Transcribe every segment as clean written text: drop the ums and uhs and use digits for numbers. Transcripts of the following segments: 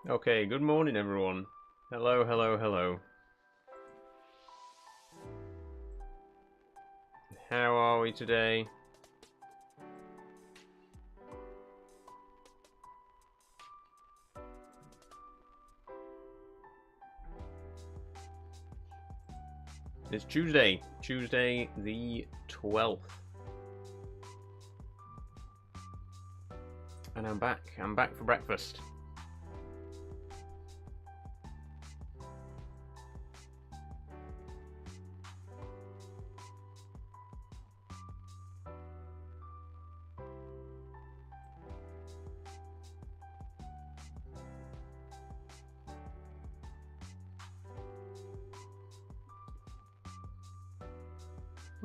Okay, good morning everyone. Hello, hello, hello. How are we today? It's Tuesday the 12th. And I'm back for breakfast.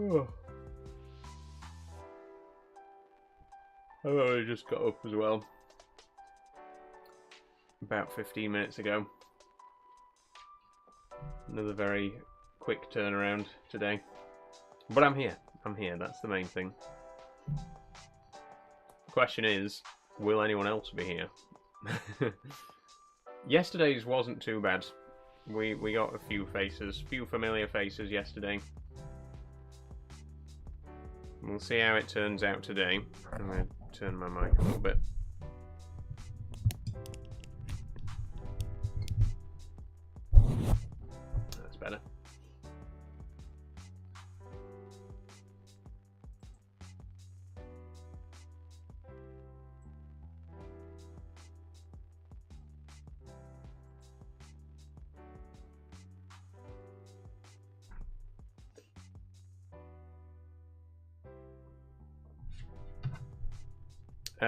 Oh. I've only just got up as well. About 15 minutes ago. Another very quick turnaround today. But I'm here, that's the main thing. The question is, will anyone else be here? Yesterday's wasn't too bad. We got a few familiar faces yesterday. We'll see how it turns out today. I'm going to turn my mic a little bit. That's better.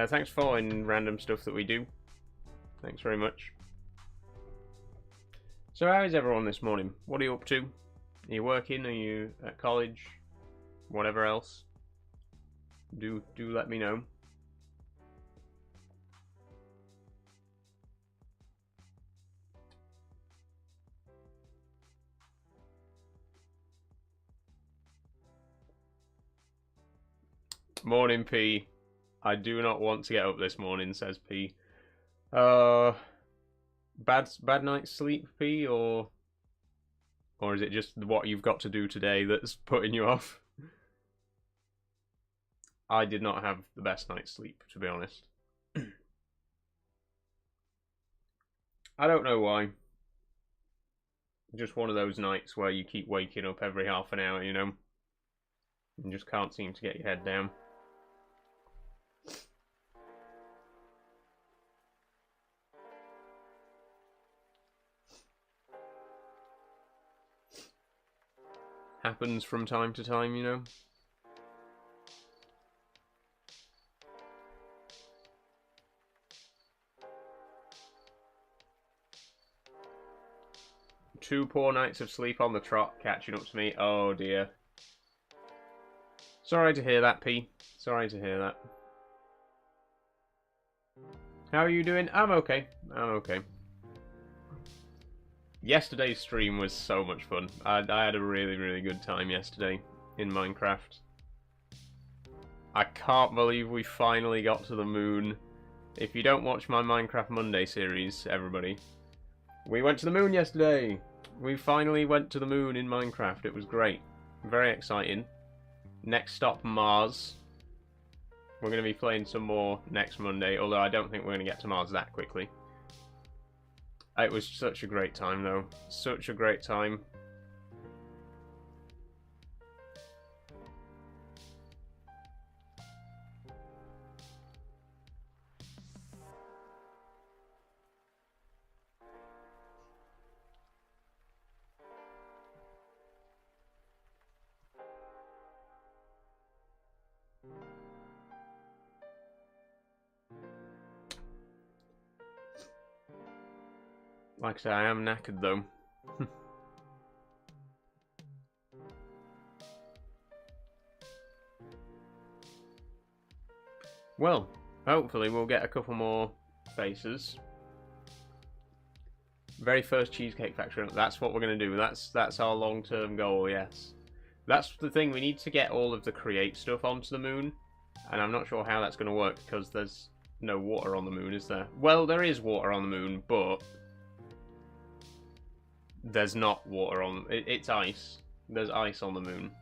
Thanks for following random stuff that we do. Thanks very much. So how is everyone this morning? What are you up to? Are you working? Are you at college? Whatever else? Do let me know. Morning, P. I do not want to get up this morning, says P. Bad night's sleep, P, or is it just what you've got to do today that's putting you off? I did not have the best night's sleep, to be honest. I don't know why. Just one of those nights where you keep waking up every half an hour, you know? And just can't seem to get your head down. Happens from time to time, you know? Two poor nights of sleep on the trot catching up to me. Oh dear. Sorry to hear that, P. Sorry to hear that. How are you doing? I'm okay. I'm okay. Yesterday's stream was so much fun. I had a really, really good time yesterday in Minecraft. I can't believe we finally got to the moon. If you don't watch my Minecraft Monday series, everybody, we went to the moon yesterday. We finally went to the moon in Minecraft. It was great. Very exciting. Next stop, Mars. We're going to be playing some more next Monday, although I don't think we're going to get to Mars that quickly. It was such a great time, though. Such a great time. Like I say, I am knackered, though. Well, hopefully we'll get a couple more faces. Very first Cheesecake Factory. That's what we're going to do. That's our long-term goal, yes. That's the thing. We need to get all of the create stuff onto the moon. And I'm not sure how that's going to work because there's no water on the moon, is there? Well, there is water on the moon, but there's not water on... It's ice. There's ice on the moon.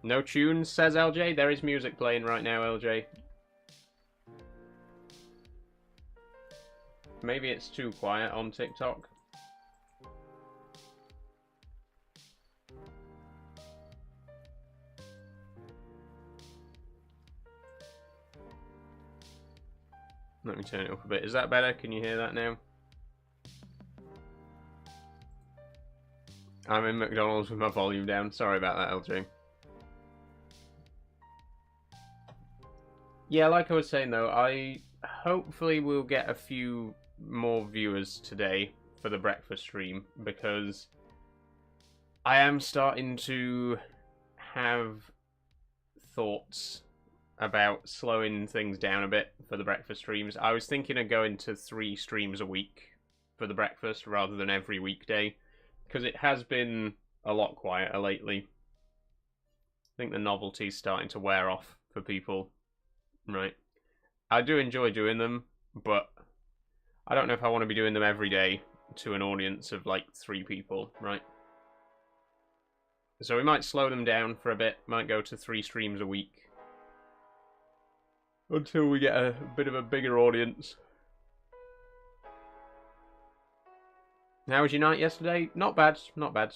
No tunes, says LJ. There is music playing right now, LJ. Maybe it's too quiet on TikTok. Let me turn it up a bit. Is that better? Can you hear that now? I'm in McDonald's with my volume down. Sorry about that, LJ. Yeah, like I was saying though, I hopefully will get a few more viewers today for the breakfast stream, because I am starting to have thoughts about slowing things down a bit for the breakfast streams. I was thinking of going to 3 streams a week for the breakfast rather than every weekday, because it has been a lot quieter lately. I think the novelty's starting to wear off for people, right? I do enjoy doing them, but I don't know if I want to be doing them every day to an audience of like 3 people, right? So we might slow them down for a bit, might go to 3 streams a week, until we get a bit of a bigger audience. How was your night yesterday? Not bad, not bad.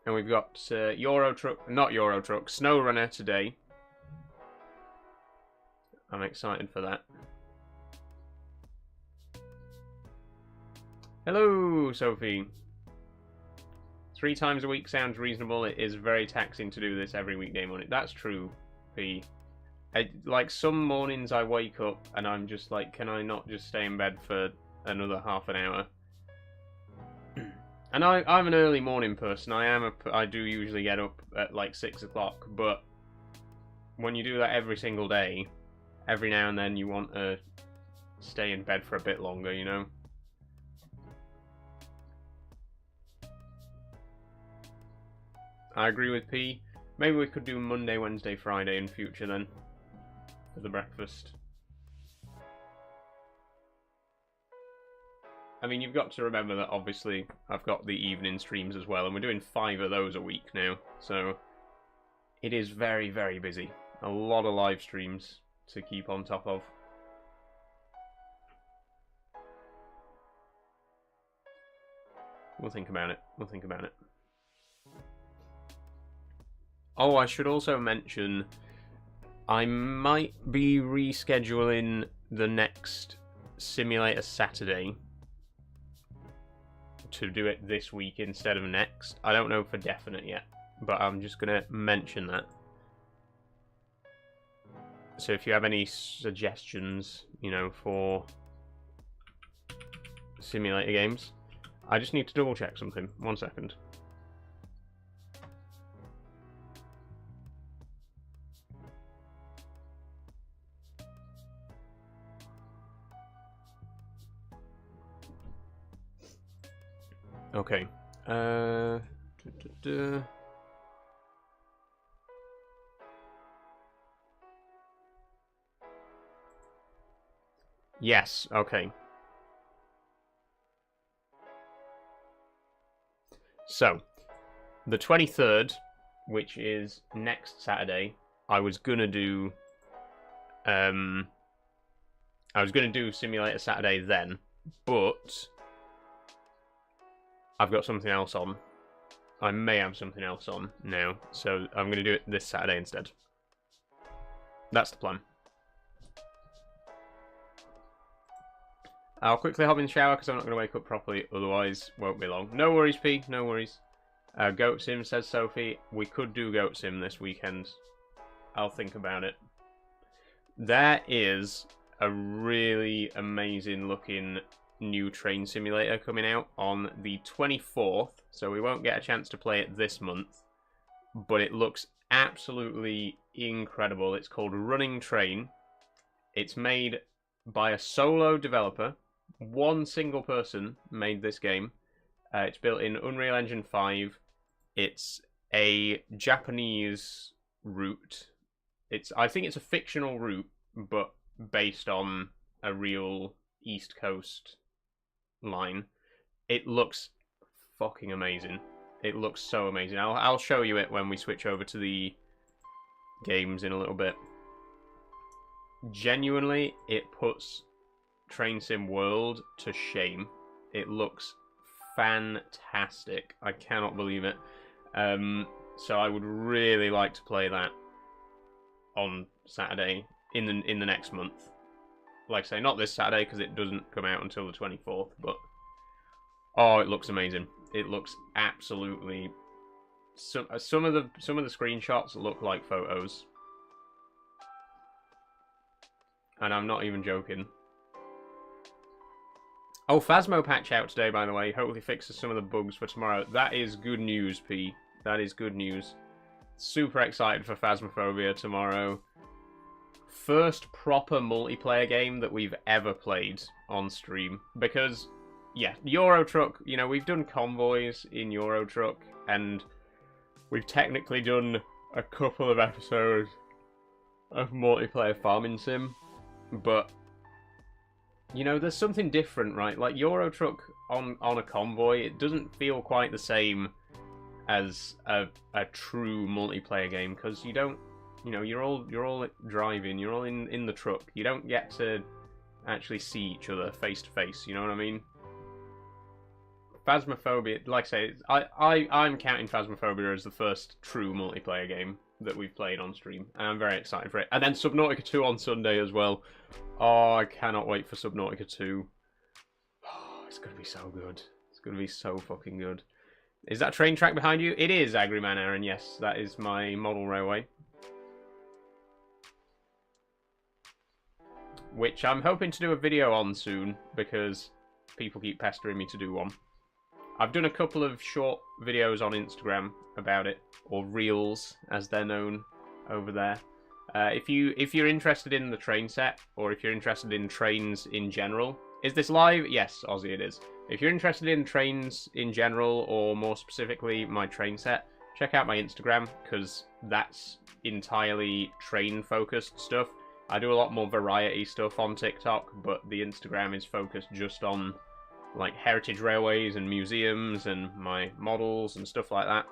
And we've got Snow Runner today. I'm excited for that. Hello, Sophie. 3 times a week sounds reasonable. It is very taxing to do this every weekday morning. That's true, P. Like, some mornings I wake up and I'm just like, can I not just stay in bed for another half an hour? And I'm an early morning person. I do usually get up at like 6 o'clock, but when you do that every single day, every now and then you want to stay in bed for a bit longer, you know? I agree with P. Maybe we could do Monday, Wednesday, Friday in future then, for the breakfast. I mean, you've got to remember that obviously I've got the evening streams as well, and we're doing 5 of those a week now, so it is very, very busy. A lot of live streams to keep on top of. We'll think about it. We'll think about it. Oh, I should also mention, I might be rescheduling the next Simulator Saturday to do it this week instead of next. I don't know for definite yet, but I'm just going to mention that. So if you have any suggestions, you know, for simulator games, I just need to double check something. 1 second. Okay. Yes, okay. So, the 23rd, which is next Saturday, I was gonna do Simulator Saturday then, but I've got something else on. I may have something else on now, so I'm going to do it this Saturday instead. That's the plan. I'll quickly hop in the shower because I'm not going to wake up properly, otherwise won't be long. No worries, P, no worries. Goat Sim, says Sophie. We could do Goat Sim this weekend. I'll think about it. There is a really amazing looking new train simulator coming out on the 24th, so we won't get a chance to play it this month, but it looks absolutely incredible. It's called Running Train. It's made by a solo developer. One single person made this game. It's built in Unreal Engine 5. It's a Japanese route. I think it's a fictional route, but based on a real East Coast line. It looks fucking amazing. It looks so amazing. I'll show you it when we switch over to the games in a little bit. Genuinely, it puts Train Sim World to shame. It looks fantastic. I cannot believe it. So I would really like to play that on Saturday in the next month. Like I say, not this Saturday because it doesn't come out until the 24th, but oh, it looks amazing. It looks absolutely. Some of the screenshots look like photos, and I'm not even joking. Oh, Phasmo patch out today, by the way. Hopefully fixes some of the bugs for tomorrow. That is good news, P. That is good news. Super excited for Phasmophobia tomorrow. First proper multiplayer game that we've ever played on stream. Because, yeah, Euro Truck, you know, we've done convoys in Euro Truck, and we've technically done a couple of episodes of multiplayer farming sim, but you know, there's something different, right? Like Euro Truck on a convoy, it doesn't feel quite the same as a true multiplayer game because you don't, you know, you're all driving, you're all in the truck. You don't get to actually see each other face to face. You know what I mean? Phasmophobia, like I say, I'm counting Phasmophobia as the first true multiplayer game that we've played on stream, and I'm very excited for it. And then Subnautica 2 on Sunday as well. Oh, I cannot wait for Subnautica 2. Oh, it's going to be so good. It's going to be so fucking good. Is that train track behind you? It is, Agriman Aaron. Yes, that is my model railway. Which I'm hoping to do a video on soon, because people keep pestering me to do one. I've done a couple of short videos on Instagram about it, or reels, as they're known over there. If you're interested in the train set, or if you're interested in trains in general, is this live? Yes, Aussie, it is. If you're interested in trains in general, or more specifically my train set, check out my Instagram, because that's entirely train-focused stuff. I do a lot more variety stuff on TikTok, but the Instagram is focused just on like heritage railways and museums and my models and stuff like that.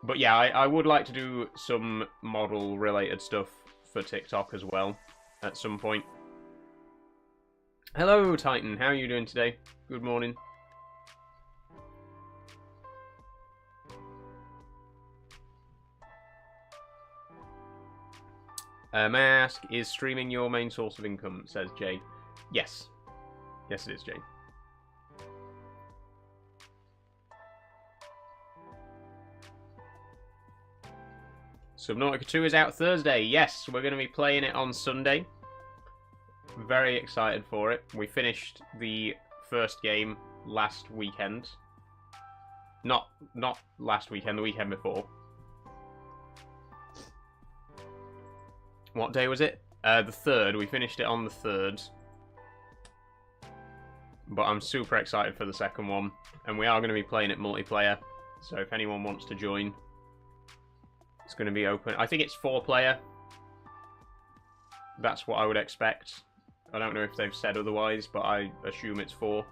But yeah, I would like to do some model related stuff for TikTok as well at some point. Hello Titan, how are you doing today? Good morning. May I ask, is streaming your main source of income, says Jay. Yes. Yes it is, Jay. Subnautica 2 is out Thursday. Yes, we're going to be playing it on Sunday. Very excited for it. We finished the first game last weekend. Not last weekend, the weekend before. What day was it? The 3rd. We finished it on the 3rd. But I'm super excited for the second one. And we are going to be playing it multiplayer. So if anyone wants to join, it's going to be open. I think it's 4-player. That's what I would expect. I don't know if they've said otherwise, but I assume it's 4.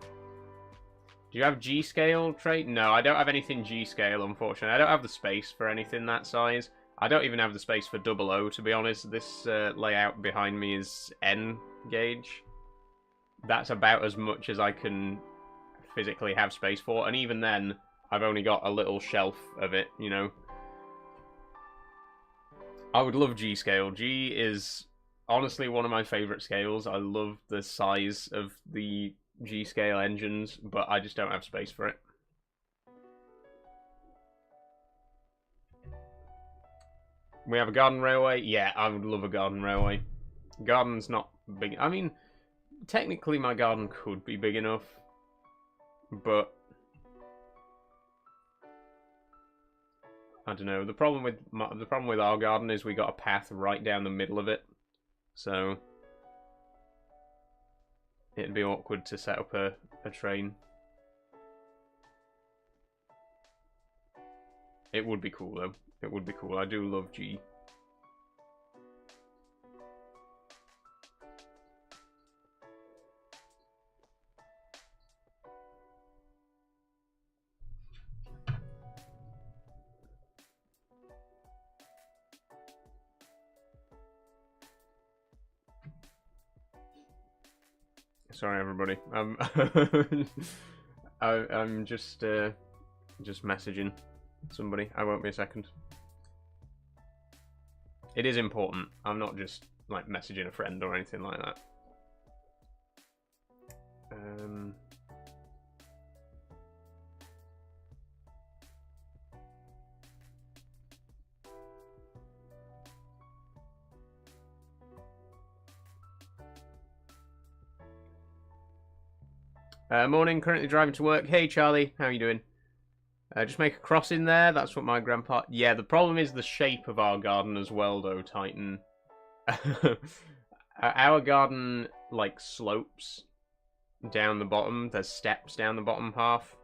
Do you have G-scale trait? No, I don't have anything G-scale, unfortunately. I don't have the space for anything that size. I don't even have the space for 00, to be honest. This layout behind me is N gauge. That's about as much as I can physically have space for. And even then, I've only got a little shelf of it, you know. I would love G-scale. G is honestly one of my favourite scales. I love the size of the G-scale engines, but I just don't have space for it. We have a garden railway? Yeah, I would love a garden railway. Garden's not big. I mean, technically my garden could be big enough, but I don't know. The problem with our garden is we got a path right down the middle of it, so it'd be awkward to set up a train. It would be cool, though. It would be cool. I do love G. Sorry, everybody. I'm just messaging somebody. I won't be a second. It is important. I'm not just like messaging a friend or anything like that. Morning, currently driving to work. Hey, Charlie, how you doing? Just make a crossing there. That's what my grandpa... Yeah, the problem is the shape of our garden as well, though, Titan. Our garden, like, slopes down the bottom. There's steps down the bottom half.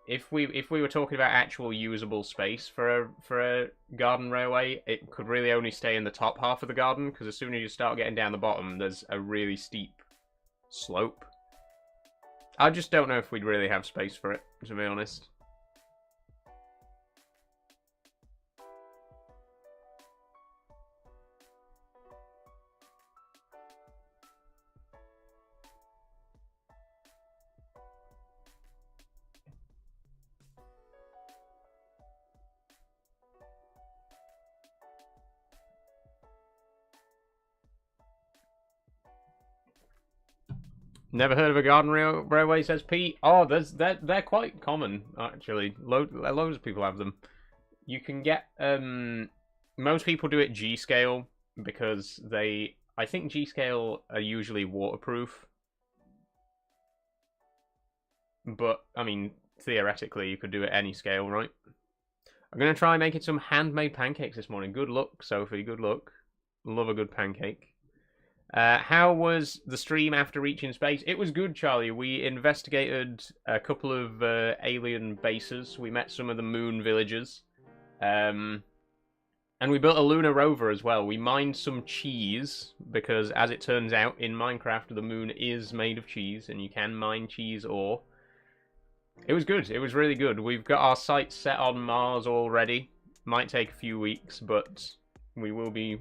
If we were talking about actual usable space for a garden railway, it could really only stay in the top half of the garden, because as soon as you start getting down the bottom, there's a really steep slope. I just don't know if we'd really have space for it, to be honest. Never heard of a garden railway, says Pete. Oh, they're quite common, actually. Loads of people have them. You can get... most people do it G-scale, because I think G-scale are usually waterproof. But, I mean, theoretically, you could do it any scale, right? I'm going to try making some handmade pancakes this morning. Good luck, Sophie. Good luck. Love a good pancake. How was the stream after reaching space? It was good, Charlie. We investigated a couple of alien bases. We met some of the moon villagers. And we built a lunar rover as well. We mined some cheese, because as it turns out, in Minecraft, the moon is made of cheese, and you can mine cheese ore. It was good. It was really good. We've got our sights set on Mars already. Might take a few weeks, but we will be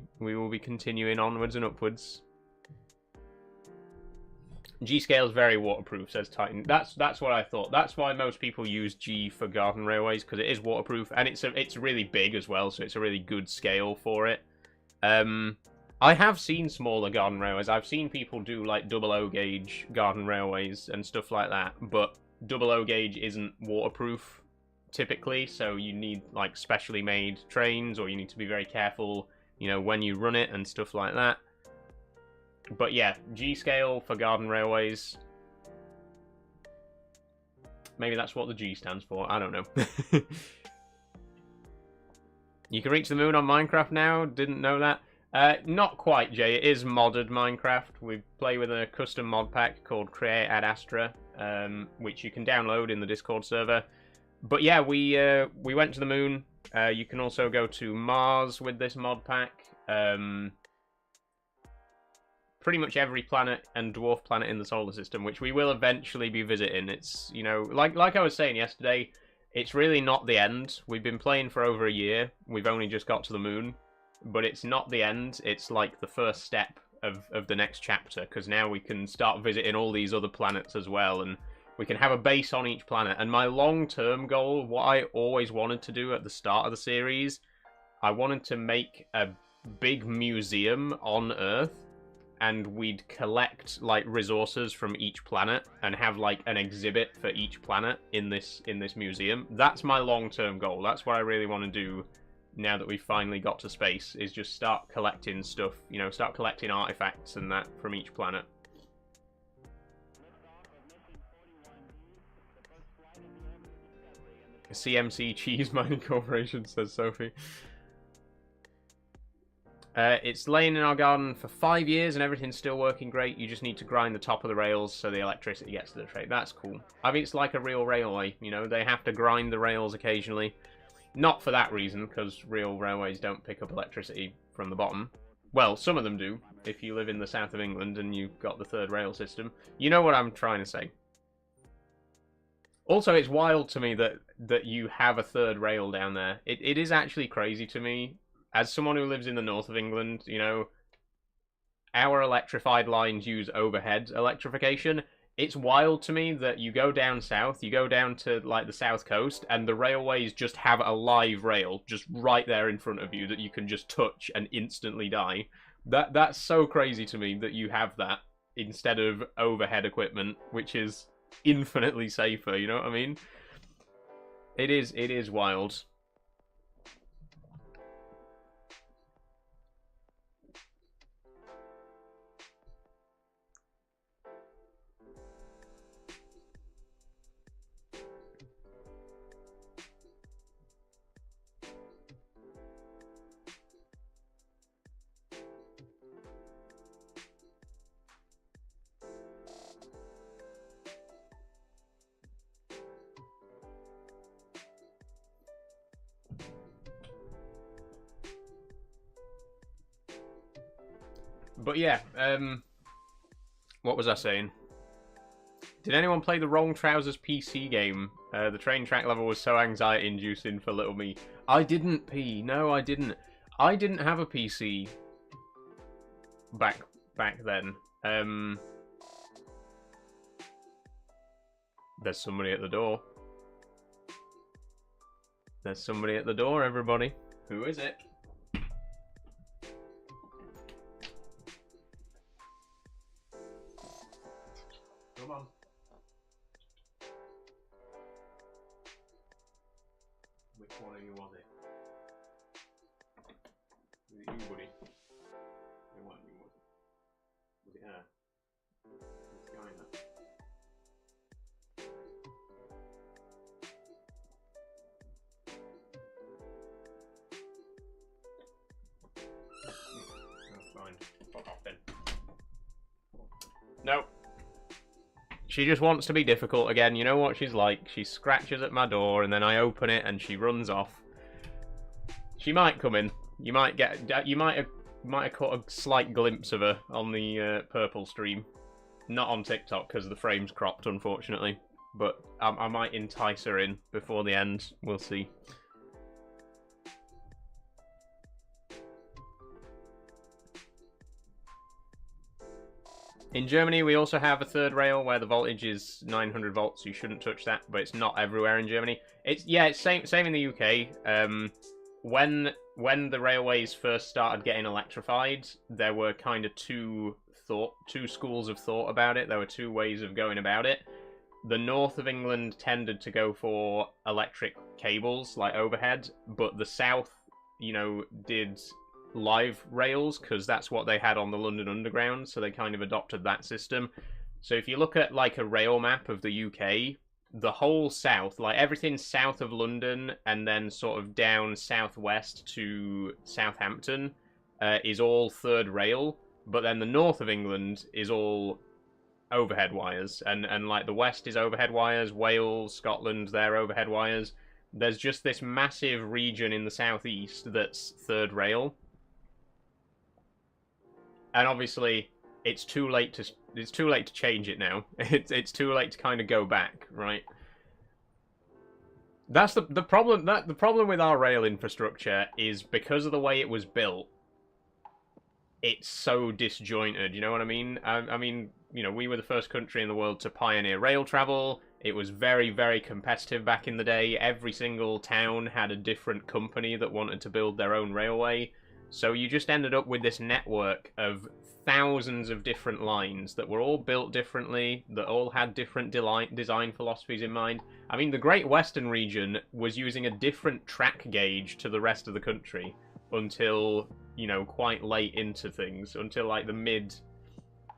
continuing onwards and upwards. G-scale is very waterproof, says Titan. That's what I thought. That's why most people use G for garden railways, because it is waterproof, and it's really big as well, so it's a really good scale for it. I have seen smaller garden railways. I've seen people do like 00 gauge garden railways and stuff like that, but 00 gauge isn't waterproof typically, so you need like specially made trains, or you need to be very careful, you know, when you run it and stuff like that. But yeah, G-scale for garden railways. Maybe that's what the G stands for. I don't know. You can reach the moon on Minecraft now. Didn't know that. Not quite, Jay. It is modded Minecraft. We play with a custom mod pack called Create Ad Astra, which you can download in the Discord server. But yeah, we went to the moon. You can also go to Mars with this mod pack. Pretty much every planet and dwarf planet in the solar system, which we will eventually be visiting. It's, you know, like I was saying yesterday, it's really not the end. We've been playing for over a year. We've only just got to the moon. But it's not the end. It's like the first step of the next chapter, because now we can start visiting all these other planets as well, and we can have a base on each planet. And my long-term goal, what I always wanted to do at the start of the series, I wanted to make a big museum on Earth, and we'd collect like resources from each planet and have like an exhibit for each planet in this museum. That's my long-term goal. That's what I really want to do now that we've finally got to space, is just start collecting stuff, you know, start collecting artifacts and that from each planet. CMC Cheese Mining Corporation, says Sophie. It's laying in our garden for 5 years and everything's still working great. You just need to grind the top of the rails so the electricity gets to the tray. That's cool. I mean, it's like a real railway, you know, they have to grind the rails occasionally. Not for that reason, because real railways don't pick up electricity from the bottom. Well, some of them do, if you live in the south of England and you've got the third rail system. You know what I'm trying to say. Also, it's wild to me that you have a third rail down there. It is actually crazy to me. As someone who lives in the north of England, you know, our electrified lines use overhead electrification. It's wild to me that you go down south, you go down to, like, the south coast, and the railways just have a live rail just right there in front of you that you can just touch and instantly die. That's so crazy to me that you have that instead of overhead equipment, which is infinitely safer, you know what I mean? It is wild. But yeah, what was I saying? Did anyone play the Wrong Trousers PC game? The train track level was so anxiety-inducing for little me. I didn't, P. No, I didn't. I didn't have a PC back then. There's somebody at the door. There's somebody at the door, everybody. Who is it? Come on. Which one of you was it? Was it you, buddy? It wasn't you, was it? Was it her? It's going there. That's fine. Fuck off then. Nope. She just wants to be difficult again. You know what she's like. She scratches at my door and then I open it and she runs off. She might come in. You might have caught a slight glimpse of her on the purple stream. Not on TikTok because the frame's cropped, unfortunately. But I might entice her in before the end. We'll see. In Germany, we also have a third rail where the voltage is 900 volts. You shouldn't touch that, but it's not everywhere in Germany. It's same in the UK. When the railways first started getting electrified, there were kind of two schools of thought about it. There were two ways of going about it. The north of England tended to go for electric cables, like overhead, but the south, you know, did live rails because that's what they had on the London Underground, so they kind of adopted that system. So if you look at like a rail map of the UK, the whole south, like everything south of London and then sort of down southwest to Southampton, is all third rail, but then the north of England is all overhead wires, and like the west is overhead wires, Wales, Scotland, they're overhead wires. There's just this massive region in the southeast that's third rail. And obviously, it's too late to change it now. It's too late to kind of go back, right? That's the problem. The problem with our rail infrastructure is because of the way it was built. It's so disjointed. You know what I mean? I mean, you know, we were the first country in the world to pioneer rail travel. It was very, very competitive back in the day. Every single town had a different company that wanted to build their own railway. So you just ended up with this network of thousands of different lines that were all built differently, that all had different design philosophies in mind. I mean, the Great Western region was using a different track gauge to the rest of the country until, you know, quite late into things, until like the mid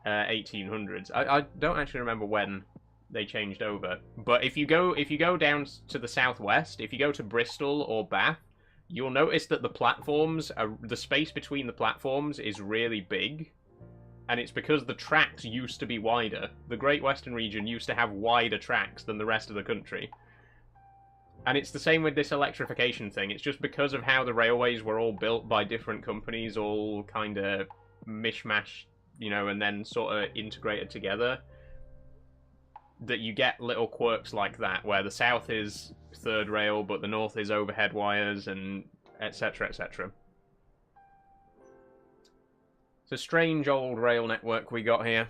1800s. I don't actually remember when they changed over. But if you go down to the southwest, if you go to Bristol or Bath, you'll notice that the platforms, the space between the platforms is really big. And it's because the tracks used to be wider. The Great Western region used to have wider tracks than the rest of the country. And it's the same with this electrification thing. It's just because of how the railways were all built by different companies, all kind of mishmash, you know, and then sort of integrated together, that you get little quirks like that, where the south is third rail, but the north is overhead wires, and etc, etc. It's a strange old rail network we got here.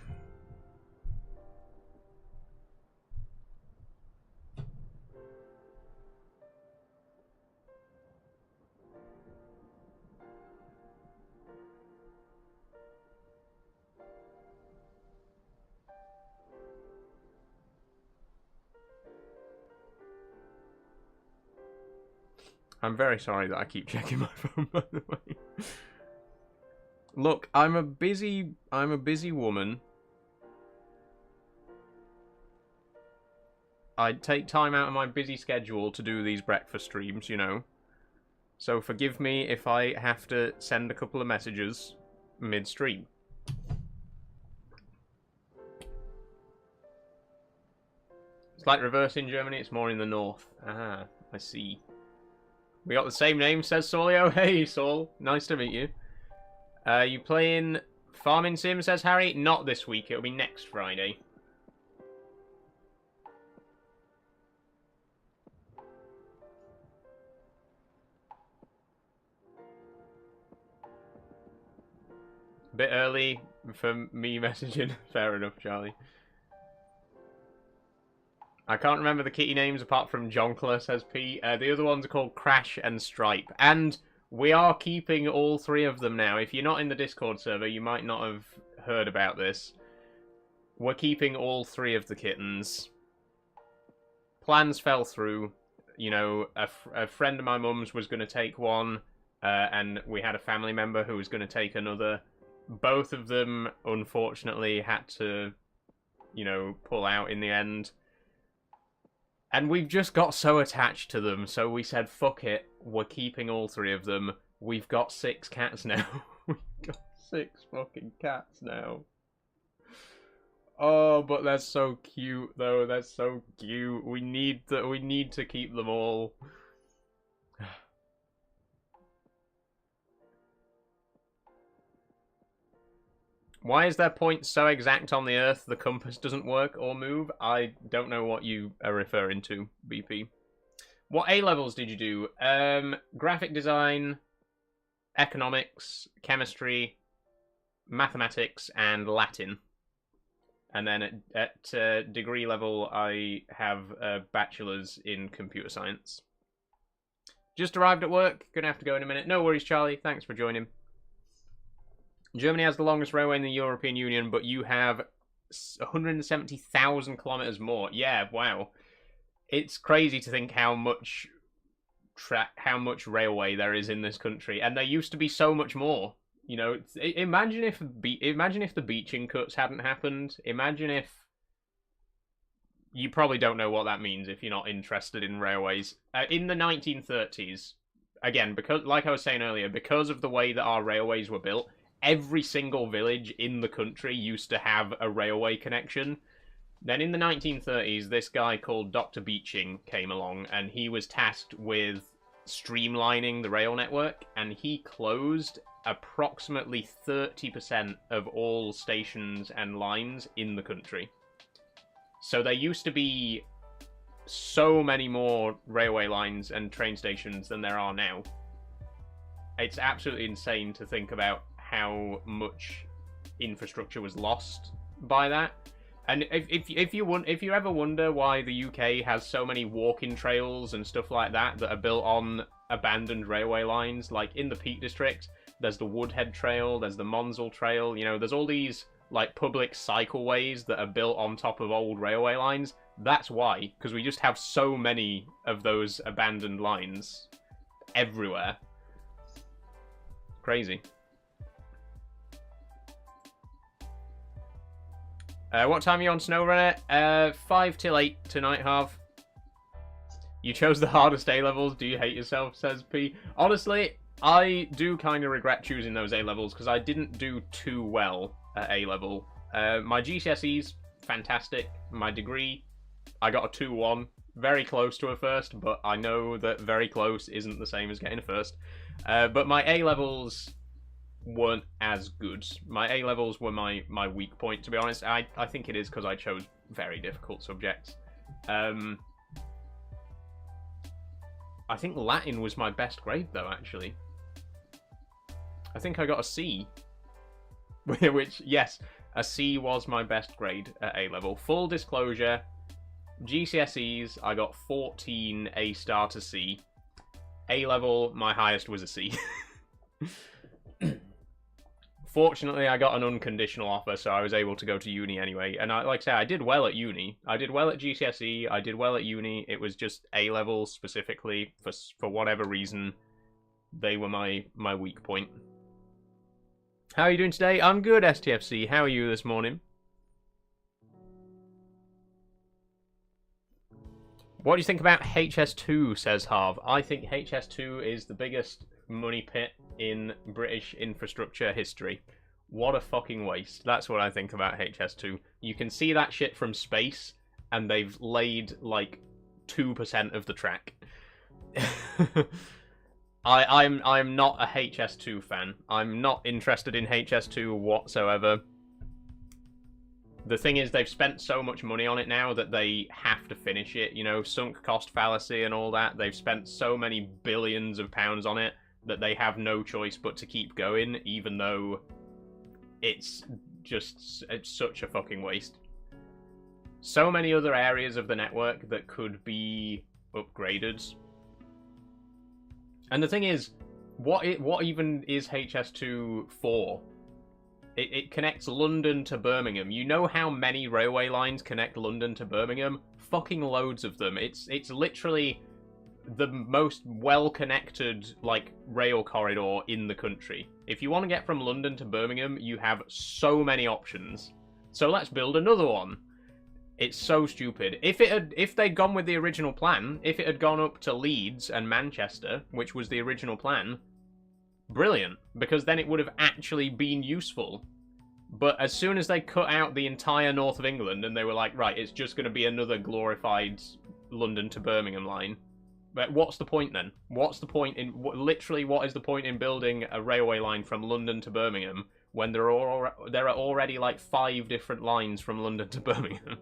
I'm very sorry that I keep checking my phone, by the way. Look, I'm a busy woman. I take time out of my busy schedule to do these breakfast streams, you know. So forgive me if I have to send a couple of messages mid-stream. It's like reverse in Germany, it's more in the north. Ah, I see. We got the same name, says Saulio. Hey, Saul. Nice to meet you. You playing Farming Sim, says Harry? Not this week. It'll be next Friday. A bit early for me messaging. Fair enough, Charlie. I can't remember the kitty names apart from Jonkler, says P. The other ones are called Crash and Stripe. And we are keeping all three of them now. If you're not in the Discord server, you might not have heard about this. We're keeping all three of the kittens. Plans fell through. You know, a friend of my mum's was going to take one, and we had a family member who was going to take another. Both of them, unfortunately, had to, you know, pull out in the end. And we've just got so attached to them, so we said, fuck it, we're keeping all three of them. We've got 6 cats now. We've got 6 fucking cats now. Oh, but that's so cute, though. That's so cute. We need to keep them all. Why is their point so exact on the Earth the compass doesn't work or move? I don't know what you are referring to, BP. What A-levels did you do? Graphic design, economics, chemistry, mathematics, and Latin. And then at degree level, I have a bachelor's in computer science. Just arrived at work. Gonna have to go in a minute. No worries, Charlie. Thanks for joining. Germany has the longest railway in the European Union, but you have 170,000 kilometers more. Yeah, wow. It's crazy to think how much railway there is in this country, and there used to be so much more. You know, imagine if the beaching cuts hadn't happened. Imagine if you probably don't know what that means if you're not interested in railways. In the 1930s, again, because like I was saying earlier, because of the way that our railways were built, every single village in the country used to have a railway connection. Then in the 1930s, this guy called Dr. Beeching came along, and he was tasked with streamlining the rail network, and he closed approximately 30% of all stations and lines in the country. So there used to be so many more railway lines and train stations than there are now. It's absolutely insane to think about how much infrastructure was lost by that. And if you ever wonder why the UK has so many walking trails and stuff like that that are built on abandoned railway lines, like in the Peak District, there's the Woodhead Trail, there's the Monsell Trail, you know, there's all these like public cycleways that are built on top of old railway lines. That's why, because we just have so many of those abandoned lines everywhere. Crazy. What time are you on SnowRunner? 5 till 8 tonight, Harv. You chose the hardest A-levels. Do you hate yourself, says P. Honestly, I do kind of regret choosing those A-levels because I didn't do too well at A-level. My GCSEs, fantastic. My degree, I got a 2-1. Very close to a first, but I know that very close isn't the same as getting a first. But my A-levels weren't as good. My A-levels were my weak point, to be honest. I think it is because I chose very difficult subjects. I think Latin was my best grade, though, actually. I think I got a C. Which, yes, a C was my best grade at A-level. Full disclosure, GCSEs, I got 14 A-star to C. A-level, my highest was a C. Fortunately, I got an unconditional offer, so I was able to go to uni anyway. And like I say, I did well at uni. I did well at GCSE. I did well at uni. It was just A-levels specifically, for whatever reason, they were my weak point. How are you doing today? I'm good, STFC. How are you this morning? What do you think about HS2, says Harv. I think HS2 is the biggest money pit in British infrastructure history. What a fucking waste. That's what I think about HS2. You can see that shit from space, and they've laid, like, 2% of the track. I'm not a HS2 fan. I'm not interested in HS2 whatsoever. The thing is, they've spent so much money on it now that they have to finish it. You know, sunk cost fallacy and all that. They've spent so many billions of pounds on it that they have no choice but to keep going, even though it's such a fucking waste. So many other areas of the network that could be upgraded. And the thing is, what even is HS2 for? It connects London to Birmingham. You know how many railway lines connect London to Birmingham? Fucking loads of them. It's literally the most well-connected, like, rail corridor in the country. If you want to get from London to Birmingham, you have so many options. So let's build another one. It's so stupid. If they'd gone with the original plan, if it had gone up to Leeds and Manchester, which was the original plan, brilliant, because then it would have actually been useful. But as soon as they cut out the entire north of England and they were like, right, it's just going to be another glorified London to Birmingham line. But what's the point then? What's the point in, literally, what is the point in building a railway line from London to Birmingham when there are already like 5 different lines from London to Birmingham?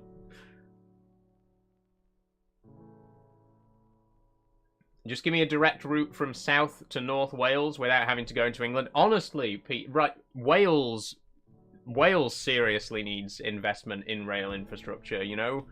Just give me a direct route from South to North Wales without having to go into England. Honestly, Pete, right, Wales seriously needs investment in rail infrastructure, you know?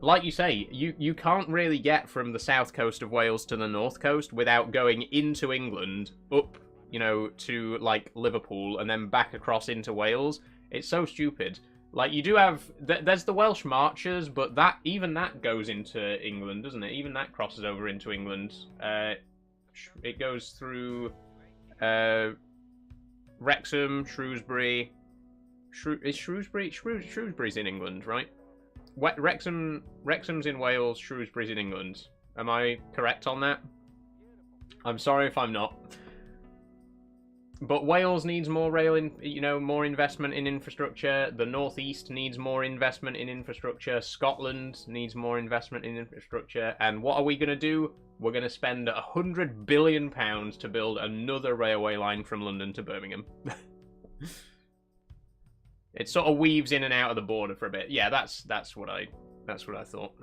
Like you say, you can't really get from the south coast of Wales to the north coast without going into England, up, you know, to, like, Liverpool, and then back across into Wales. It's so stupid. Like, you do have... There's the Welsh Marchers, but even that goes into England, doesn't it? Even that crosses over into England. It goes through Wrexham, Shrewsbury... Is Shrewsbury... Shrewsbury's in England, right? Wrexham's in Wales, Shrewsbury's in England. Am I correct on that? I'm sorry if I'm not. But Wales needs more more investment in infrastructure. The Northeast needs more investment in infrastructure. Scotland needs more investment in infrastructure. And what are we going to do? We're going to spend £100 billion to build another railway line from London to Birmingham. It sort of weaves in and out of the border for a bit. Yeah, that's what I thought.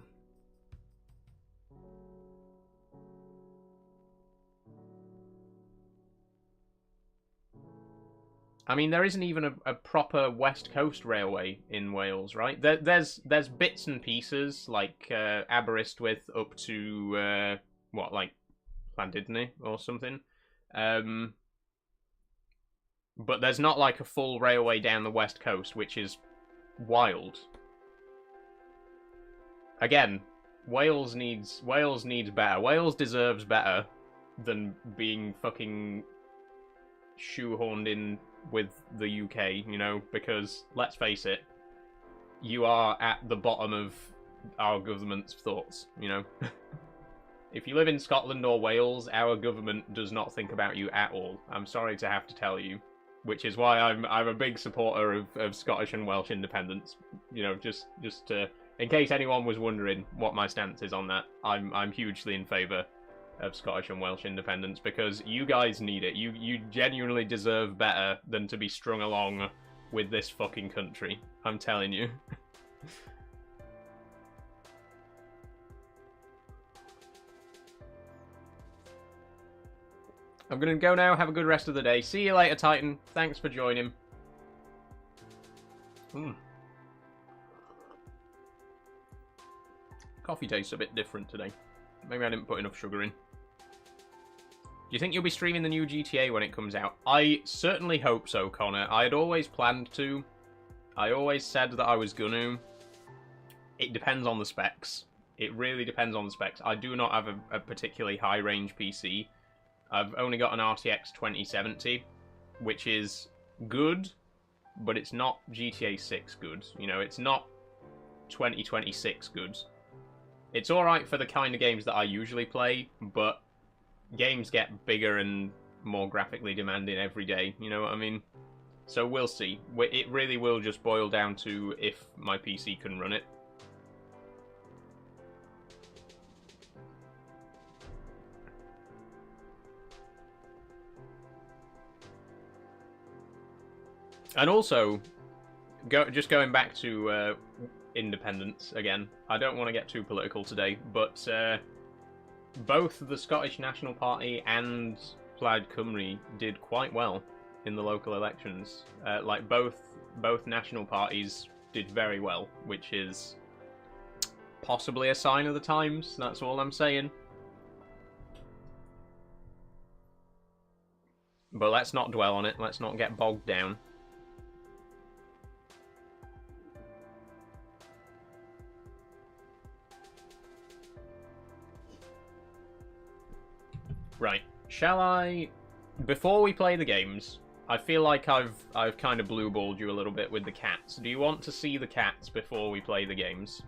I mean, there isn't even a proper West Coast railway in Wales, right? There's bits and pieces, like Aberystwyth up to, like Llandudno or something. But there's not like a full railway down the West Coast, which is wild. Again, Wales needs better. Wales deserves better than being fucking shoehorned in with the UK, you know, because let's face it, you are at the bottom of our government's thoughts, you know. If you live in Scotland or Wales, our government does not think about you at all. I'm sorry to have to tell you. Which is why I'm a big supporter of Scottish and Welsh independence. You know, just to, in case anyone was wondering what my stance is on that, I'm hugely in favour of Scottish and Welsh independence because you guys need it. You genuinely deserve better than to be strung along with this fucking country. I'm telling you. I'm gonna go now. Have a good rest of the day. See you later, Titan. Thanks for joining. Coffee tastes a bit different today. Maybe I didn't put enough sugar in. Do you think you'll be streaming the new GTA when it comes out? I certainly hope so, Connor. I had always planned to. I always said that I was gonna. It depends on the specs. It really depends on the specs. I do not have a particularly high-range PC. I've only got an RTX 2070, which is good, but it's not GTA 6 good. You know, it's not 2026 good. It's alright for the kind of games that I usually play, but games get bigger and more graphically demanding every day, you know what I mean? So we'll see. It really will just boil down to if my PC can run it. And also, just going back to independence again, I don't want to get too political today, but both the Scottish National Party and Plaid Cymru did quite well in the local elections. Like both national parties did very well, which is possibly a sign of the times. That's all I'm saying. But let's not dwell on it. Let's not get bogged down. Right, shall I... Before we play the games, I feel like I've kind of blue-balled you a little bit with the cats. Do you want to see the cats before we play the games?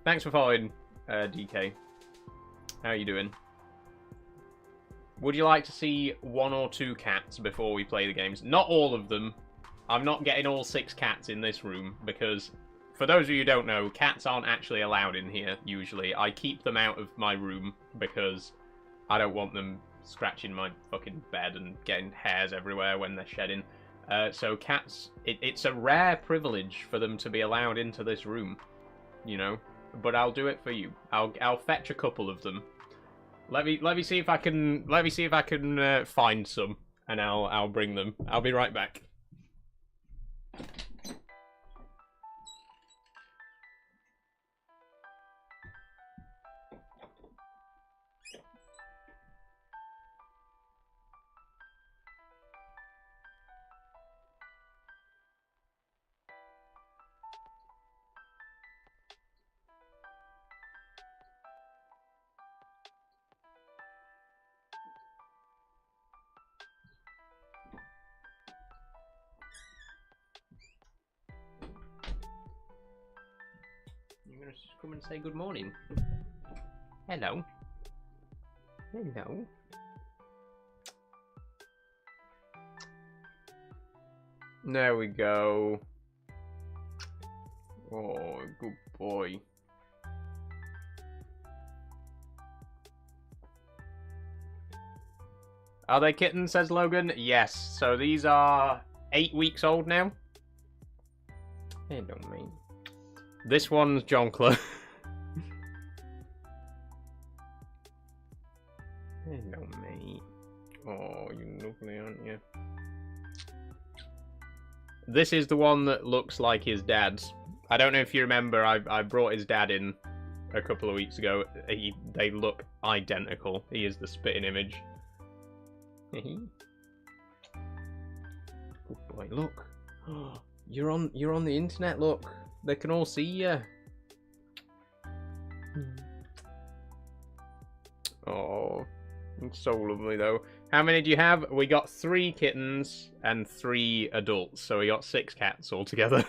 Thanks for following, DK. How are you doing? Would you like to see 1 or 2 cats before we play the games? Not all of them. I'm not getting all 6 cats in this room, because... For those of you who don't know, cats aren't actually allowed in here, usually. I keep them out of my room because I don't want them scratching my fucking bed and getting hairs everywhere when they're shedding. So cats, it's a rare privilege for them to be allowed into this room, you know? But I'll do it for you. I'll fetch a couple of them. Let me see if I can find some, and I'll bring them. I'll be right back. Just come and say good morning. Hello. Hello. There we go. Oh, good boy. Are they kittens, says Logan? Yes. So these are 8 weeks old now. Hello, mate. This one's Jonkler. Hello, mate. Oh, you're lovely, aren't you? This is the one that looks like his dad's. I don't know if you remember, I brought his dad in a couple of weeks ago. They look identical. He is the spitting image. Good boy, look. You're on the internet, look. They can all see you. Oh, it's so lovely though. How many do you have? We got 3 kittens and 3 adults, so we got 6 cats altogether.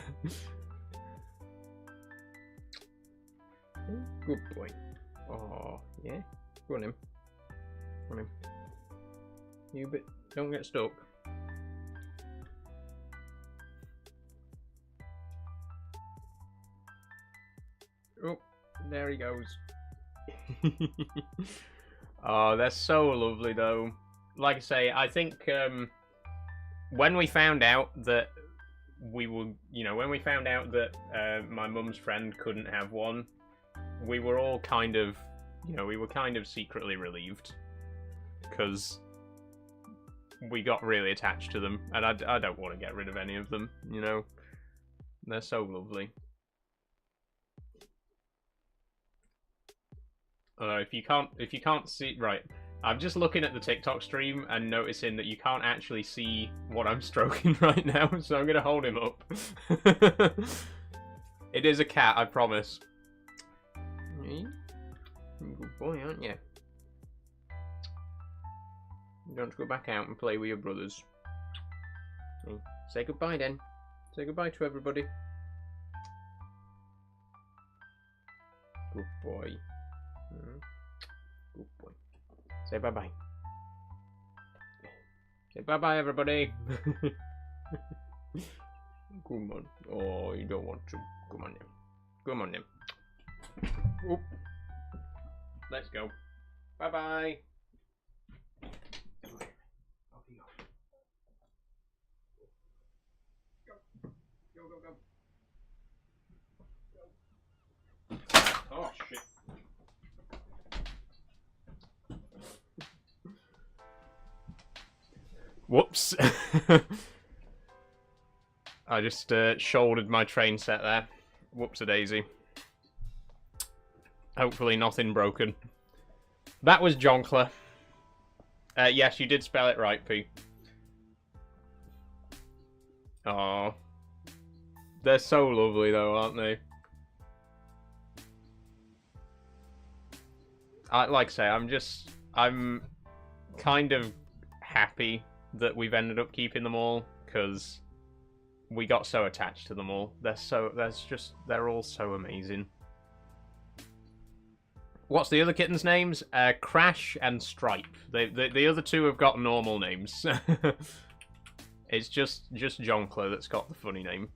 Good boy. Oh, yeah. Go on him. Go on him. You bit. Don't get stuck. Oh, there he goes. Oh, they're so lovely though. Like I say, I think when we found out that we were, when we found out that my mum's friend couldn't have one, we were all kind of, we were kind of secretly relieved. Because we got really attached to them, and I don't want to get rid of any of them, They're so lovely. If you can't see, right, I'm just looking at the TikTok stream and noticing that you can't actually see what I'm stroking right now, so I'm gonna hold him up. It is a cat, I promise. Good boy, aren't you? Don't go back out and play with your brothers. Say goodbye then. Say goodbye to everybody. Good boy. Good boy. Say bye-bye. Say bye-bye, everybody. Come on. Oh, you don't want to. Come on then. Come on then. Oop. Let's go. Bye-bye. Oh, shit. Whoops. I just shouldered my train set there. Whoops-a-daisy. Hopefully nothing broken. That was Jonkler. Yes, you did spell it right, P. Aww. They're so lovely though, aren't they? Like I say, I'm kind of happy that we've ended up keeping them all, because we got so attached to them all. They're all so amazing. What's the other kittens' names? Crash and Stripe. The other two have got normal names. It's just Jonkler that's got the funny name.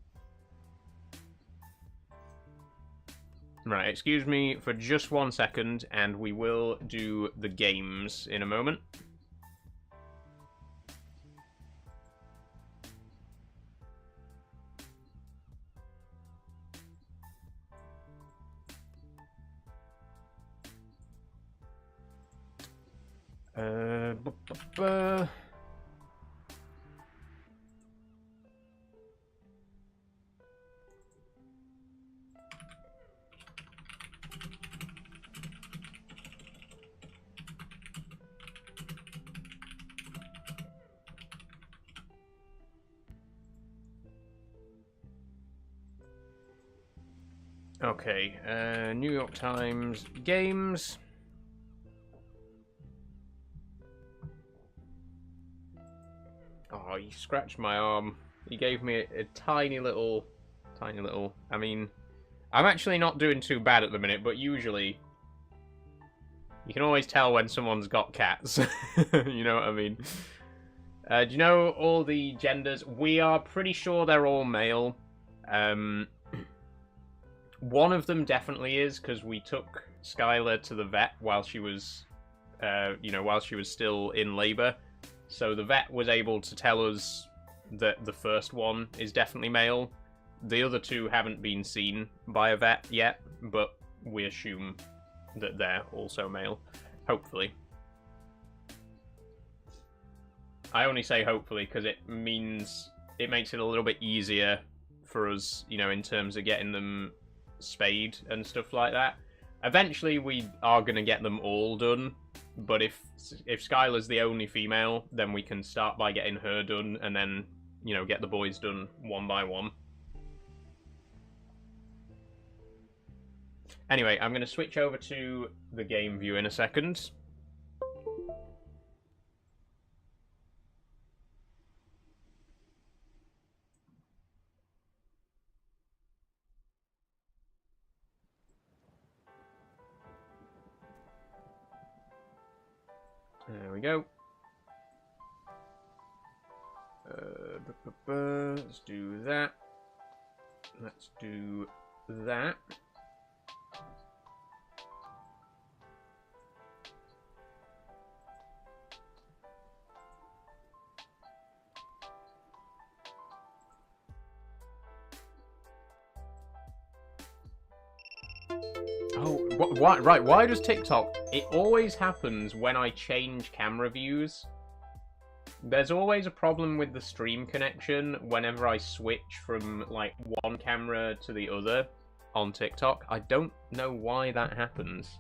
Right, excuse me for just 1 second, and we will do the games in a moment. Okay, New York Times games. Oh, he scratched my arm. He gave me a tiny little. I mean, I'm actually not doing too bad at the minute, but usually you can always tell when someone's got cats. You know what I mean? Do you know all the genders? We are pretty sure they're all male. One of them definitely is, because we took Skylar to the vet while she was, while she was still in labour. So the vet was able to tell us that the first one is definitely male. The other two haven't been seen by a vet yet, but we assume that they're also male. Hopefully. I only say hopefully because it makes it a little bit easier for us, in terms of getting them spayed and stuff like that. Eventually we are going to get them all done, but if Skylar's the only female, then we can start by getting her done and then, get the boys done one by one. Anyway, I'm going to switch over to the game view in a second. There we go. Let's do that. Let's do that. Oh, why? Right, why does TikTok... It always happens when I change camera views. There's always a problem with the stream connection whenever I switch from, like, one camera to the other on TikTok. I don't know why that happens.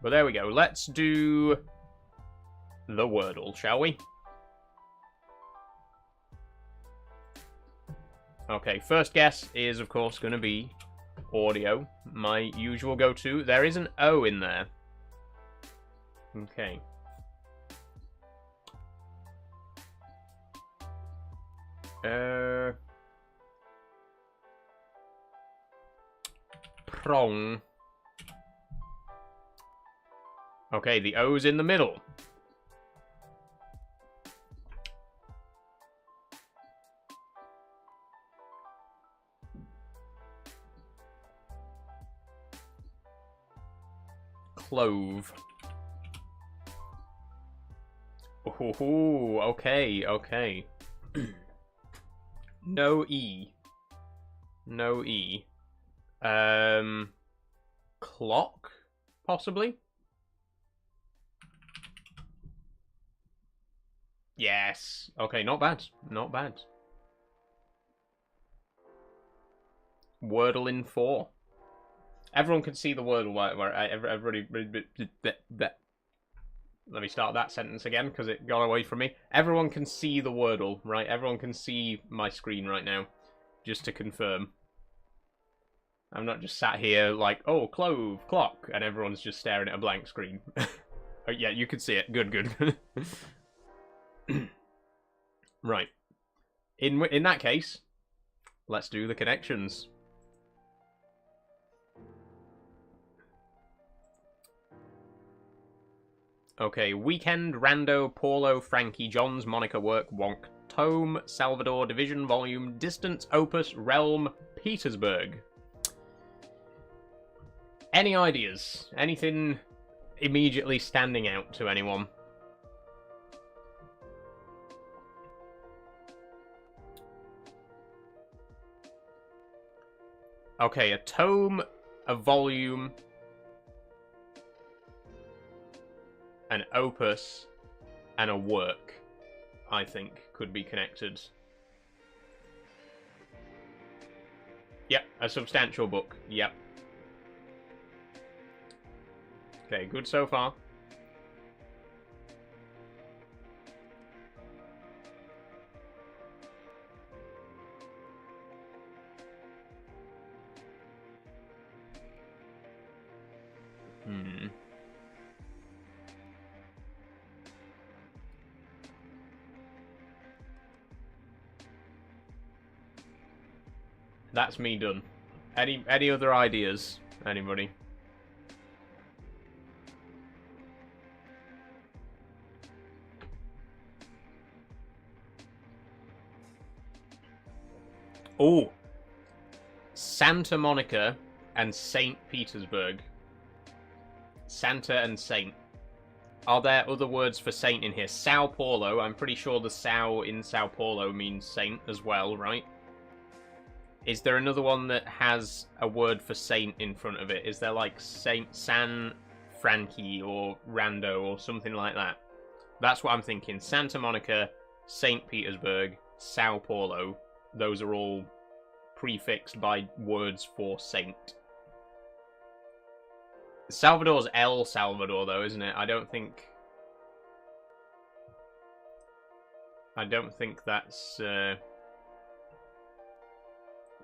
But there we go. Let's do the Wordle, shall we? Okay, first guess is, of course, going to be audio. My usual go-to. There is an O in there. Okay. Prong. Okay, the O's in the middle. Clove. Ooh, okay, okay. No E. No E. Clock, possibly? Yes. Okay, not bad. Not bad. Wordle in 4. Everyone can see the Wordle where everybody... Let me start that sentence again, because it got away from me. Everyone can see the Wordle, right? Everyone can see my screen right now, just to confirm. I'm not just sat here like, oh, clove, clock, and everyone's just staring at a blank screen. Oh, yeah, you can see it. Good, good. Right. In that case, let's do the connections. Okay, Weekend, Rando, Paulo, Frankie, Johns, Monica, Work, Wonk, Tome, Salvador, Division, Volume, Distance, Opus, Realm, Petersburg. Any ideas? Anything immediately standing out to anyone? Okay, a tome, a volume, an opus, and a work, I think, could be connected. Yep, a substantial book. Yep. Okay, good so far. That's me done. Any other ideas? Anybody? Oh, Santa Monica and St. Petersburg. Santa and Saint. Are there other words for Saint in here? Sao Paulo. I'm pretty sure the Sao in Sao Paulo means Saint as well, right? Is there another one that has a word for Saint in front of it? Is there like Saint San Frankie or Rando or something like that? That's what I'm thinking. Santa Monica, St. Petersburg, Sao Paulo. Those are all prefixed by words for saint. Salvador's El Salvador, though, isn't it? I don't think that's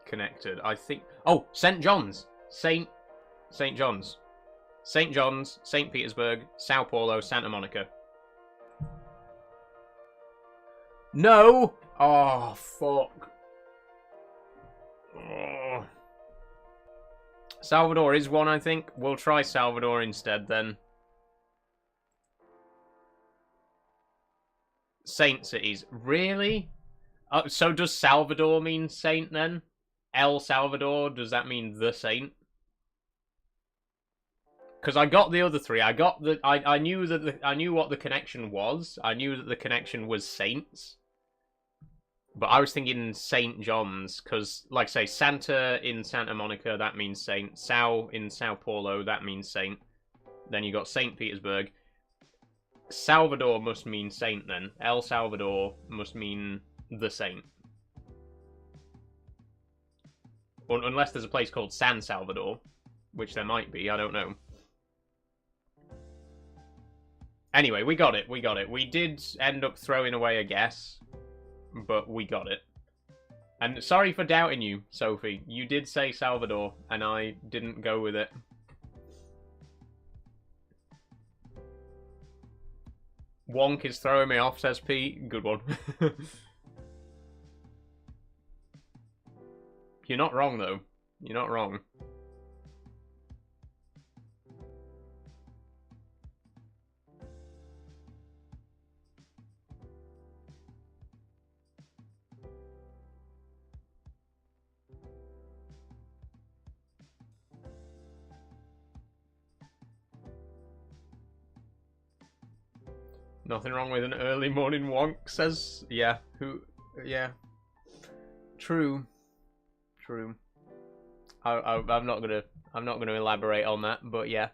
connected. I think... Oh, St. John's. St. John's. St. John's, St. Petersburg, Sao Paulo, Santa Monica. No! Oh, fuck. Oh. Salvador is one, I think. We'll try Salvador instead, then. Saint cities. Really? So does Salvador mean saint, then? El Salvador, does that mean the saint? Because I got the other three. I got the. I knew that I knew what the connection was. I knew that the connection was saints. But I was thinking St. John's, because, like I say, Santa in Santa Monica, that means saint. Sao in Sao Paulo, that means saint. Then you got St. Petersburg. Salvador must mean saint, then. El Salvador must mean the saint. Unless there's a place called San Salvador, which there might be, I don't know. Anyway, we got it, we got it. We did end up throwing away a guess, but we got it. And sorry for doubting you, Sophie. You did say Salvador, and I didn't go with it. Wonk is throwing me off, says Pete. Good one. You're not wrong, though. You're not wrong. Nothing wrong with an early morning wonk, says... Yeah, who... Yeah. True. True. I'm not gonna elaborate on that, but yeah.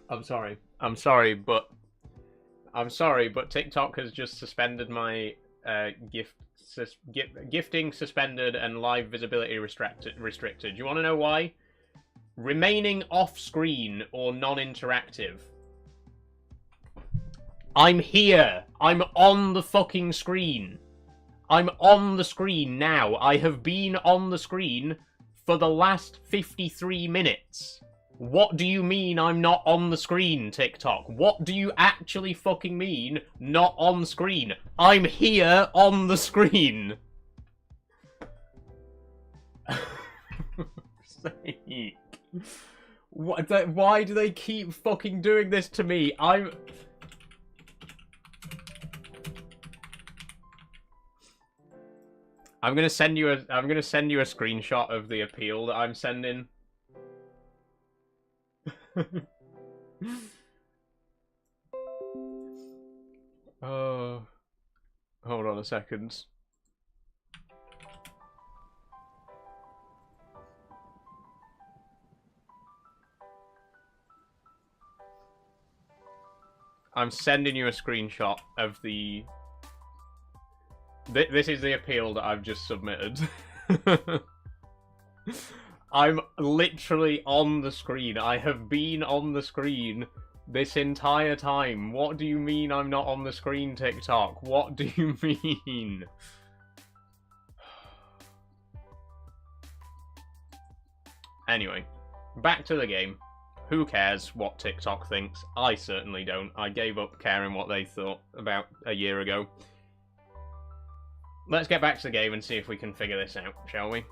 I'm sorry, but TikTok has just suspended my gifting suspended and live visibility restricted. Do you want to know why? Remaining off-screen or non-interactive. I'm here. I'm on the fucking screen. I'm on the screen now. I have been on the screen for the last 53 minutes. What do you mean I'm not on the screen, TikTok? What do you actually fucking mean, not on screen? I'm here on the screen. Why do they keep fucking doing this to me? I'm gonna send you a screenshot of the appeal that I'm sending. Oh, hold on a second. I'm sending you a screenshot of the... This is the appeal that I've just submitted. I'm literally on the screen. I have been on the screen this entire time. What do you mean I'm not on the screen, TikTok? What do you mean? Anyway, back to the game. Who cares what TikTok thinks? I certainly don't. I gave up caring what they thought about a year ago. Let's get back to the game and see if we can figure this out, shall we?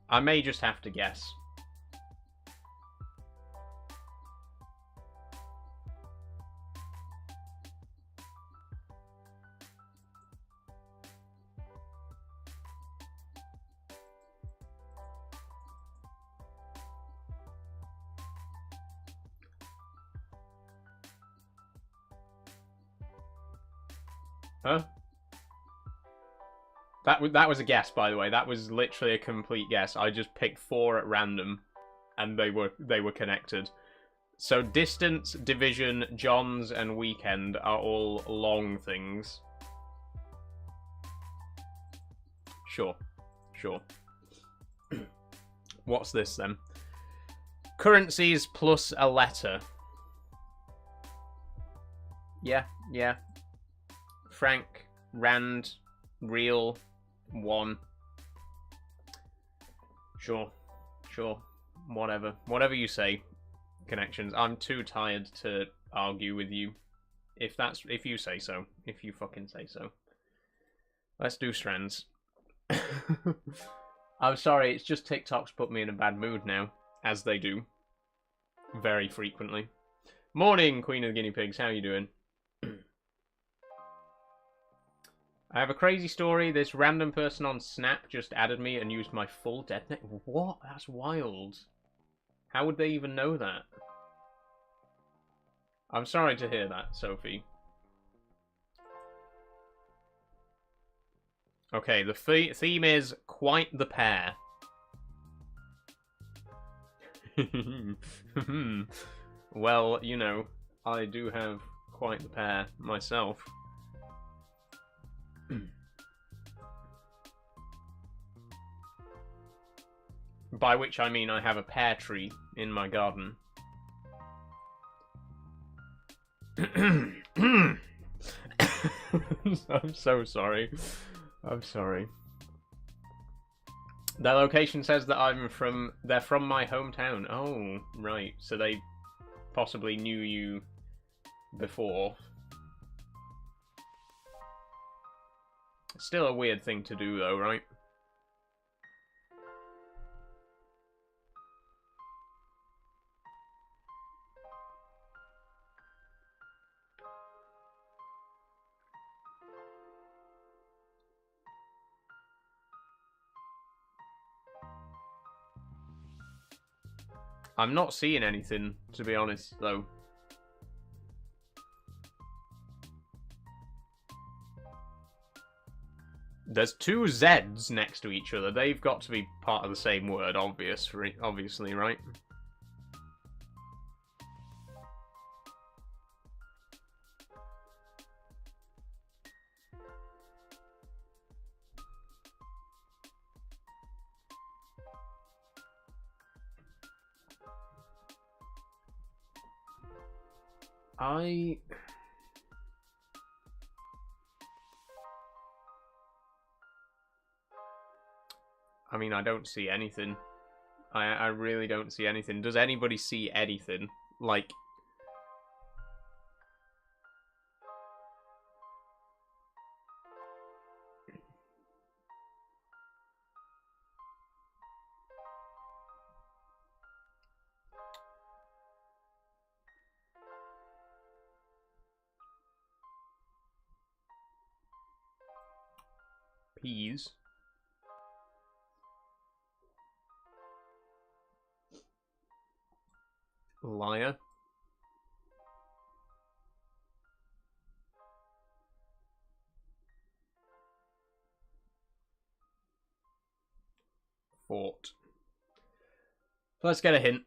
I may just have to guess. Huh? That was a guess, by the way. That was literally a complete guess. I just picked 4 at random, and they were connected. So distance, division, Johns, and weekend are all long things. Sure. What's this then? Currencies plus a letter. Yeah. Franc, rand, real, one. Sure, whatever you say. Connections. I'm too tired to argue with you. If you say so. If you fucking say so. Let's do strands. I'm sorry, it's just TikTok's put me in a bad mood now, as they do. Very frequently. Morning, Queen of the Guinea Pigs, how you doing? I have a crazy story. This random person on Snap just added me and used my full dead name. What? That's wild. How would they even know that? I'm sorry to hear that, Sophie. Okay, the theme is quite the pair. Well, you know, I do have quite the pair myself. By which I mean I have a pear tree in my garden. I'm so sorry. I'm sorry. Their location says that they're from my hometown. Oh, right. So they possibly knew you before. Still a weird thing to do though, right? I'm not seeing anything, to be honest, though. There's two Z's next to each other. They've got to be part of the same word, obviously, right? I mean, I don't see anything. I really don't see anything. Does anybody see anything? Like... Peas. Liar. Fort. Let's get a hint.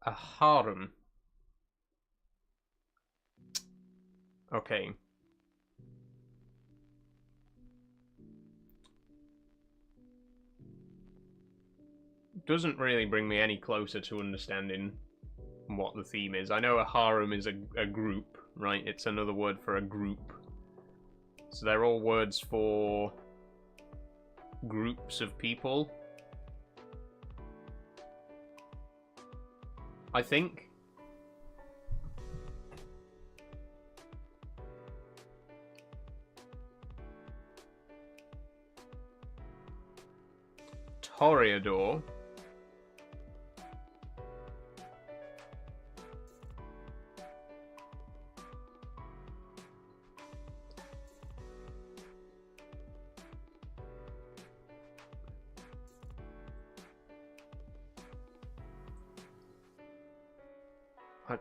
A harem. Okay. Doesn't really bring me any closer to understanding what the theme is. I know a harem is a group, right? It's another word for a group. So they're all words for groups of people. I think. Toreador.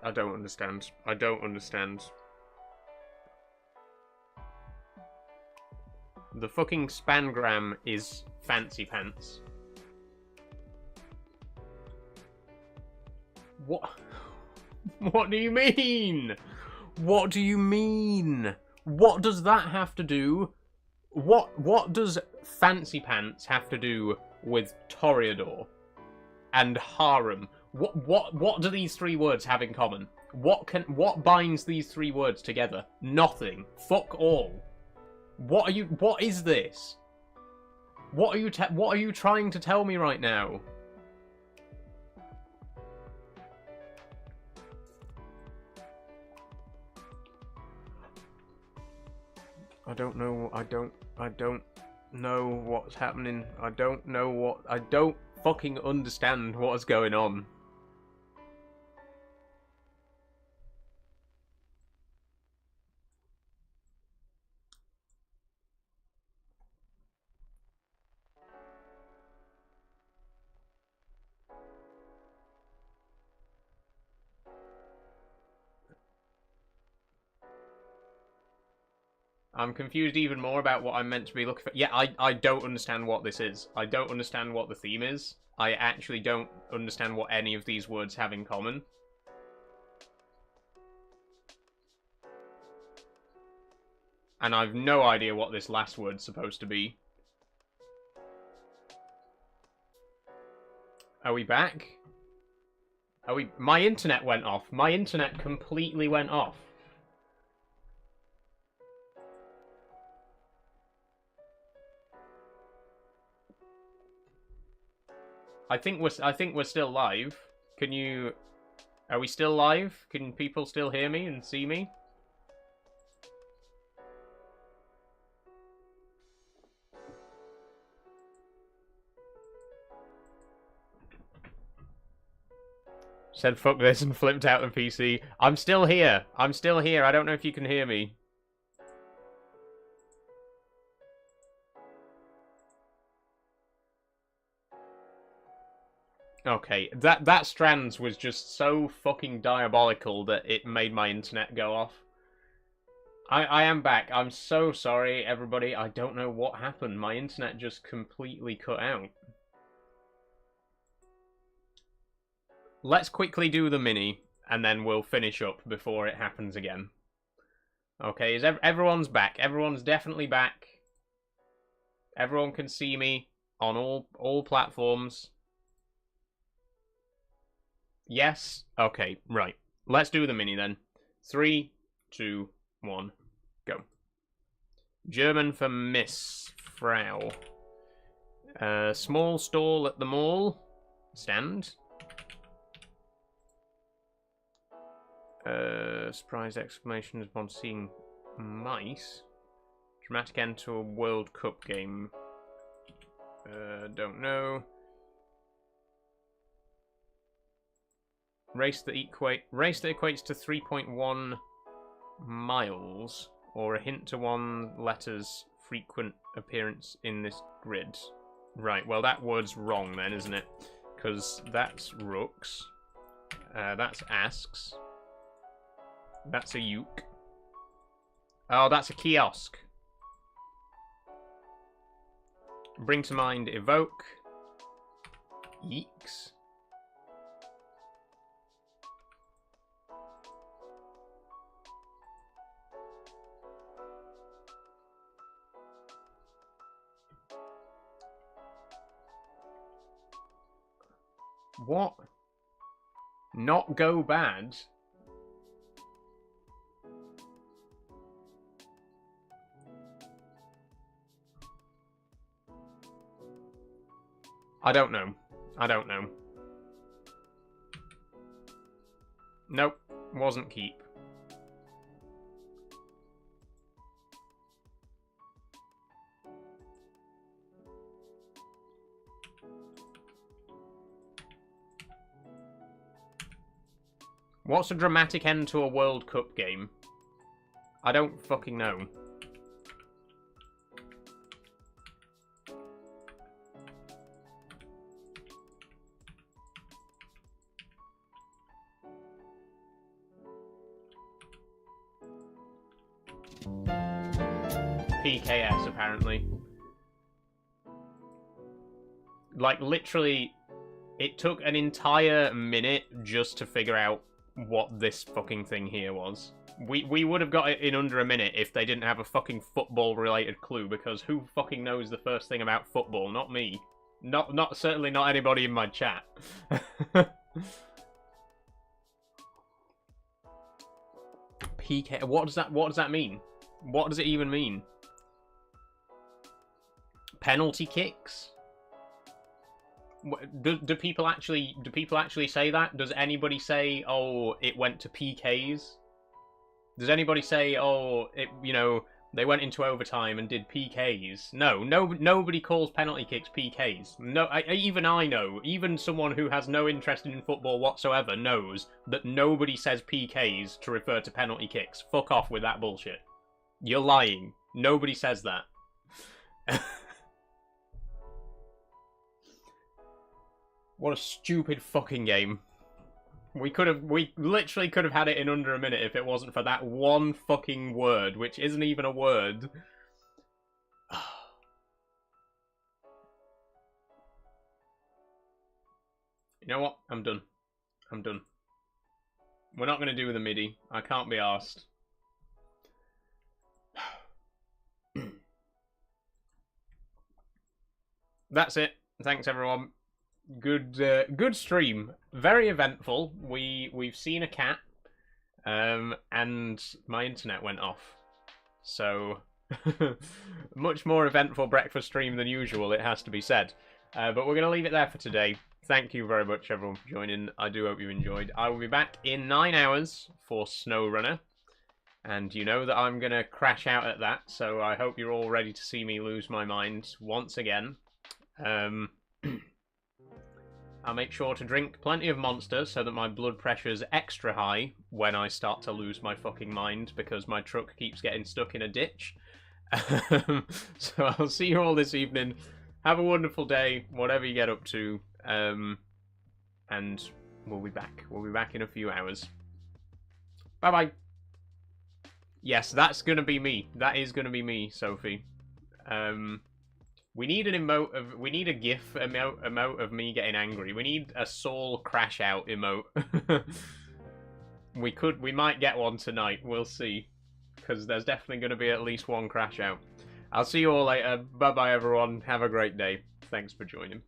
I don't understand. I don't understand. The fucking spangram is fancy pants. What? What do you mean? What do you mean? What does that have to do? What does fancy pants have to do with Toreador and harem? What do these three words have in common? What binds these three words together? Nothing. Fuck all. What is this? What are you trying to tell me right now? I don't know what's happening. I don't fucking understand what's going on. I'm confused even more about what I'm meant to be looking for. Yeah, I don't understand what this is. I don't understand what the theme is. I actually don't understand what any of these words have in common. And I've no idea what this last word's supposed to be. Are we back? My internet went off. My internet completely went off. I think we're still live. Are we still live? Can people still hear me and see me? Said fuck this and flipped out the PC. I'm still here. I'm still here. I don't know if you can hear me. Okay, that Strands was just so fucking diabolical that it made my internet go off. I am back. I'm so sorry, everybody. I don't know what happened. My internet just completely cut out. Let's quickly do the mini, and then we'll finish up before it happens again. Okay, everyone's back. Everyone's definitely back. Everyone can see me on all platforms. Yes? Okay, right. Let's do the mini then. 3, 2, 1, go. German for Miss Frau. Small stall at the mall. Stand. Surprise exclamations upon seeing mice. Dramatic end to a World Cup game. Don't know. Race that equates to 3.1 miles, or a hint to one letter's frequent appearance in this grid. Right, well that word's wrong then, isn't it? Because that's rooks. That's asks. That's a uke. Oh, that's a kiosk. Bring to mind evoke. Eeks. What? Not go bad? I don't know. I don't know. Nope. Wasn't keep. What's a dramatic end to a World Cup game? I don't fucking know. PKS, apparently. Like, literally, it took an entire minute just to figure out what this fucking thing here was. We would have got it in under a minute if they didn't have a fucking football-related clue, because who fucking knows the first thing about football? Not me. Certainly not anybody in my chat. PK. What does that mean? What does it even mean? Penalty kicks? Do people actually say that? Does anybody say, oh, it went to PKs? Does anybody say, oh, they went into overtime and did PKs? No, nobody calls penalty kicks PKs. No, even I know, even someone who has no interest in football whatsoever knows that nobody says PKs to refer to penalty kicks. Fuck off with that bullshit. You're lying. Nobody says that. What a stupid fucking game. We literally could have had it in under a minute if it wasn't for that one fucking word, which isn't even a word. You know what? I'm done. I'm done. We're not going to do the MIDI. I can't be arsed. That's it. Thanks, everyone. Good stream. Very eventful. We've seen a cat, and my internet went off. So, much more eventful breakfast stream than usual, it has to be said. But we're going to leave it there for today. Thank you very much, everyone, for joining. I do hope you enjoyed. I will be back in 9 hours for SnowRunner. And you know that I'm going to crash out at that, so I hope you're all ready to see me lose my mind once again. I'll make sure to drink plenty of Monster so that my blood pressure's extra high when I start to lose my fucking mind because my truck keeps getting stuck in a ditch. So I'll see you all this evening. Have a wonderful day, whatever you get up to. And we'll be back. We'll be back in a few hours. Bye-bye. Yes, that's gonna be me. That is gonna be me, Sophie. We need an emote of... We need a GIF emote of me getting angry. We need a Saul crash out emote. We might get one tonight. We'll see. Because there's definitely going to be at least one crash out. I'll see you all later. Bye-bye, everyone. Have a great day. Thanks for joining.